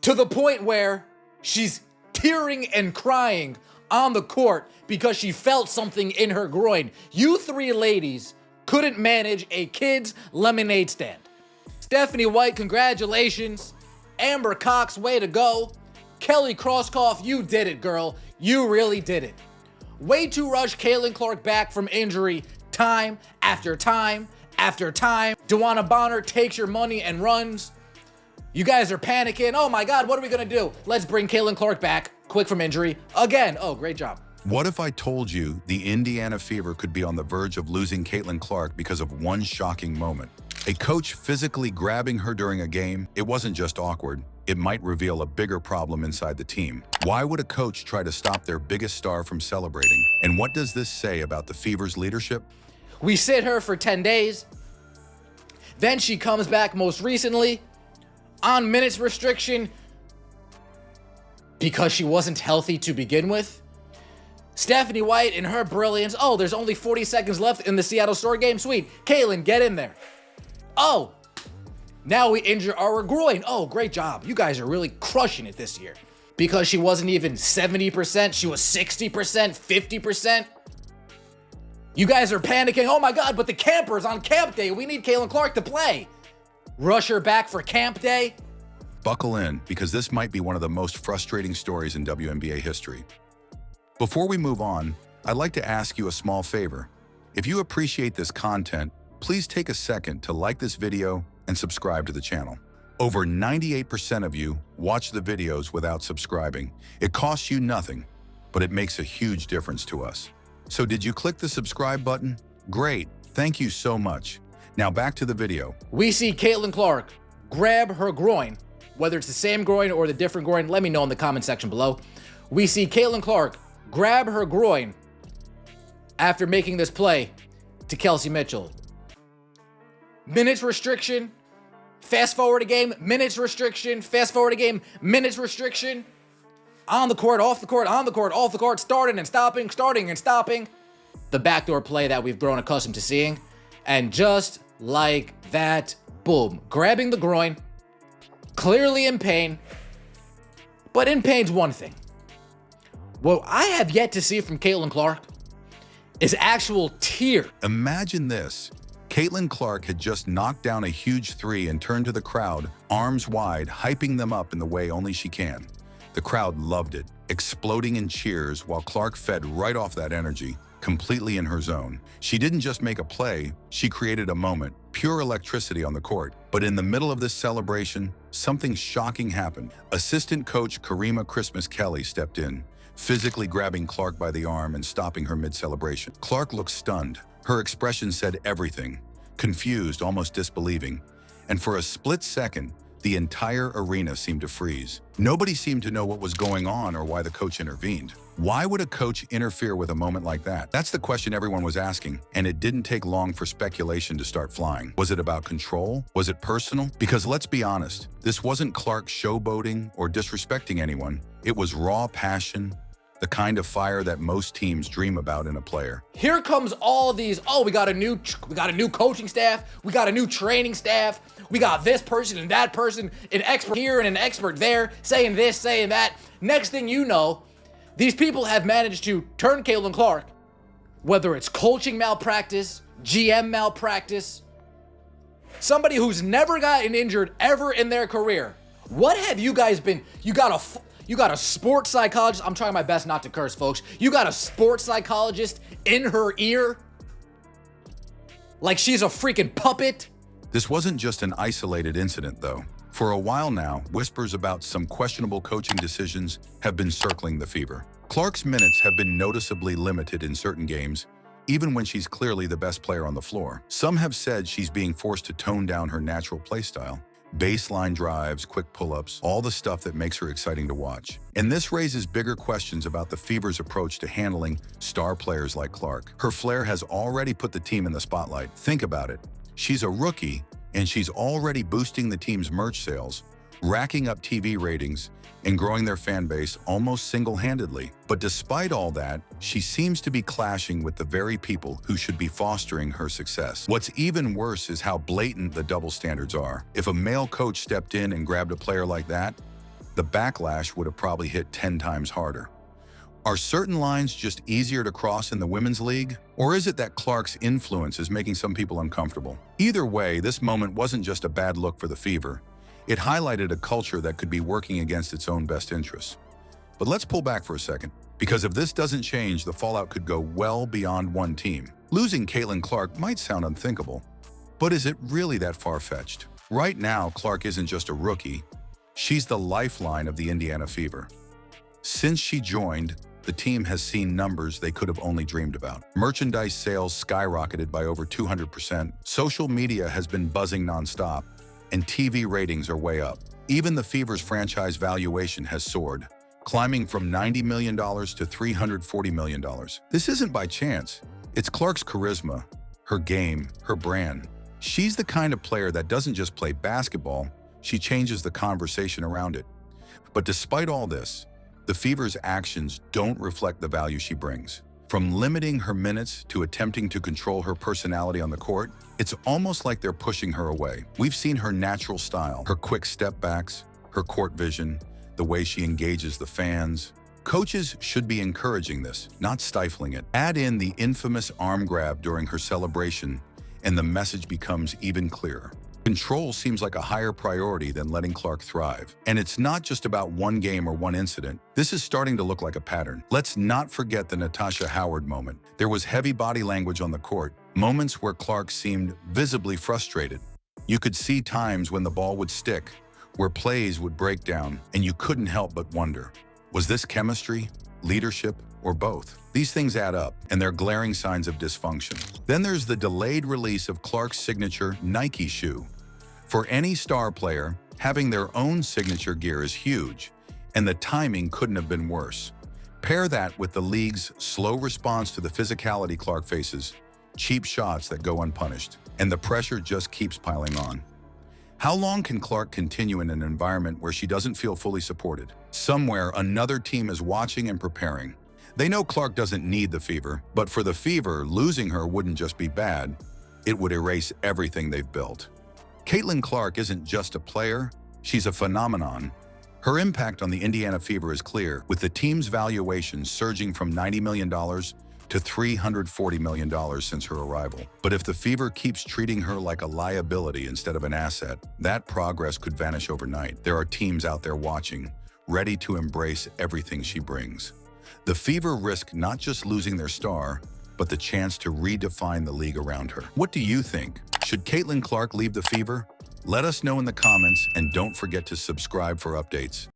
to the point where she's tearing and crying on the court because she felt something in her groin. You three ladies couldn't manage a kid's lemonade stand. Stephanie White, congratulations. Amber Cox, way to go. Kelly Krauskopf, you did it, girl. You really did it. Way to rush Caitlin Clark back from injury time after time after time. DeWanna Bonner takes your money and runs. You guys are panicking. Oh my God, what are we gonna do? Let's bring Caitlin Clark back, quick from injury, again. Oh, great job. What if I told you the Indiana Fever could be on the verge of losing Caitlin Clark because of one shocking moment? A coach physically grabbing her during a game, it wasn't just awkward. It might reveal a bigger problem inside the team. Why would a coach try to stop their biggest star from celebrating? And what does this say about the Fever's leadership? We sit her for 10 days. Then she comes back most recently on minutes restriction because she wasn't healthy to begin with. Stephanie White in her brilliance. Oh, there's only 40 seconds left in the Seattle Storm game. Sweet. Caitlin, get in there. Oh, now we injure our groin. Oh, great job. You guys are really crushing it this year. Because she wasn't even 70%, she was 60%, 50%. You guys are panicking. Oh my God, but the campers on camp day. We need Caitlin Clark to play. Rush her back for camp day. Buckle in, because this might be one of the most frustrating stories in WNBA history. Before we move on, I'd like to ask you a small favor. If you appreciate this content, please take a second to like this video and subscribe to the channel. Over 98% of you watch the videos without subscribing. It costs you nothing, but it makes a huge difference to us. So did you click the subscribe button? Great, thank you so much. Now back to the video. We see Caitlin Clark grab her groin, whether it's the same groin or the different groin, let me know in the comment section below. We see Caitlin Clark grab her groin after making this play to Kelsey Mitchell. Minutes restriction, fast forward a game, minutes restriction, fast forward a game, minutes restriction. On the court, off the court, on the court, off the court, starting and stopping, starting and stopping. The backdoor play that we've grown accustomed to seeing. And just like that, boom, grabbing the groin, clearly in pain. But in pain's one thing. What I have yet to see from Caitlin Clark is actual tear. Imagine this. Caitlin Clark had just knocked down a huge three and turned to the crowd, arms wide, hyping them up in the way only she can. The crowd loved it, exploding in cheers while Clark fed right off that energy, completely in her zone. She didn't just make a play, she created a moment, pure electricity on the court. But in the middle of this celebration, something shocking happened. Assistant coach Kareema Christmas Kelly stepped in, physically grabbing Clark by the arm and stopping her mid-celebration. Clark looked stunned. Her expression said everything, confused, almost disbelieving. And for a split second, the entire arena seemed to freeze. Nobody seemed to know what was going on or why the coach intervened. Why would a coach interfere with a moment like that? That's the question everyone was asking, and it didn't take long for speculation to start flying. Was it about control? Was it personal? Because let's be honest, this wasn't Clark showboating or disrespecting anyone. It was raw passion, the kind of fire that most teams dream about in a player. Here comes all of these, oh, we got a new coaching staff, we got a new training staff, we got this person and that person, an expert here and an expert there, saying this, saying that. Next thing you know, these people have managed to turn Caitlin Clark, whether it's coaching malpractice, GM malpractice, somebody who's never gotten injured ever in their career. What have you guys been? You got a sports psychologist. I'm trying my best not to curse, folks. You got a sports psychologist in her ear like she's a freaking puppet. This wasn't just an isolated incident, though. For a while now, whispers about some questionable coaching decisions have been circling the Fever. Clark's minutes have been noticeably limited in certain games, even when she's clearly the best player on the floor. Some have said she's being forced to tone down her natural play style. Baseline drives, quick pull-ups, all the stuff that makes her exciting to watch. And this raises bigger questions about the Fever's approach to handling star players like Clark. Her flair has already put the team in the spotlight. Think about it. She's a rookie, and she's already boosting the team's merch sales, racking up TV ratings, and growing their fan base almost single-handedly. But despite all that, she seems to be clashing with the very people who should be fostering her success. What's even worse is how blatant the double standards are. If a male coach stepped in and grabbed a player like that, the backlash would have probably hit 10 times harder. Are certain lines just easier to cross in the women's league? Or is it that Clark's influence is making some people uncomfortable? Either way, this moment wasn't just a bad look for the Fever. It highlighted a culture that could be working against its own best interests. But let's pull back for a second, because if this doesn't change, the fallout could go well beyond one team. Losing Caitlin Clark might sound unthinkable, but is it really that far-fetched? Right now, Clark isn't just a rookie. She's the lifeline of the Indiana Fever. Since she joined, the team has seen numbers they could have only dreamed about. Merchandise sales skyrocketed by over 200%. Social media has been buzzing nonstop, and TV ratings are way up. Even the Fever's franchise valuation has soared, climbing from $90 million to $340 million. This isn't by chance. It's Clark's charisma, her game, her brand. She's the kind of player that doesn't just play basketball, she changes the conversation around it. But despite all this, the Fever's actions don't reflect the value she brings. From limiting her minutes to attempting to control her personality on the court, it's almost like they're pushing her away. We've seen her natural style, her quick step backs, her court vision, the way she engages the fans. Coaches should be encouraging this, not stifling it. Add in the infamous arm grab during her celebration, and the message becomes even clearer. Control seems like a higher priority than letting Clark thrive. And it's not just about one game or one incident. This is starting to look like a pattern. Let's not forget the Natasha Howard moment. There was heavy body language on the court, moments where Clark seemed visibly frustrated. You could see times when the ball would stick, where plays would break down, and you couldn't help but wonder, was this chemistry, leadership, or both? These things add up, and they're glaring signs of dysfunction. Then there's the delayed release of Clark's signature Nike shoe. For any star player, having their own signature gear is huge, and the timing couldn't have been worse. Pair that with the league's slow response to the physicality Clark faces, cheap shots that go unpunished, and the pressure just keeps piling on. How long can Clark continue in an environment where she doesn't feel fully supported? Somewhere, another team is watching and preparing. They know Clark doesn't need the Fever, but for the Fever, losing her wouldn't just be bad, it would erase everything they've built. Caitlin Clark isn't just a player, she's a phenomenon. Her impact on the Indiana Fever is clear, with the team's valuation surging from $90 million to $340 million since her arrival. But if the Fever keeps treating her like a liability instead of an asset, that progress could vanish overnight. There are teams out there watching, ready to embrace everything she brings. The Fever risk not just losing their star, but the chance to redefine the league around her. What do you think? Should Caitlin Clark leave the Fever? Let us know in the comments, and don't forget to subscribe for updates.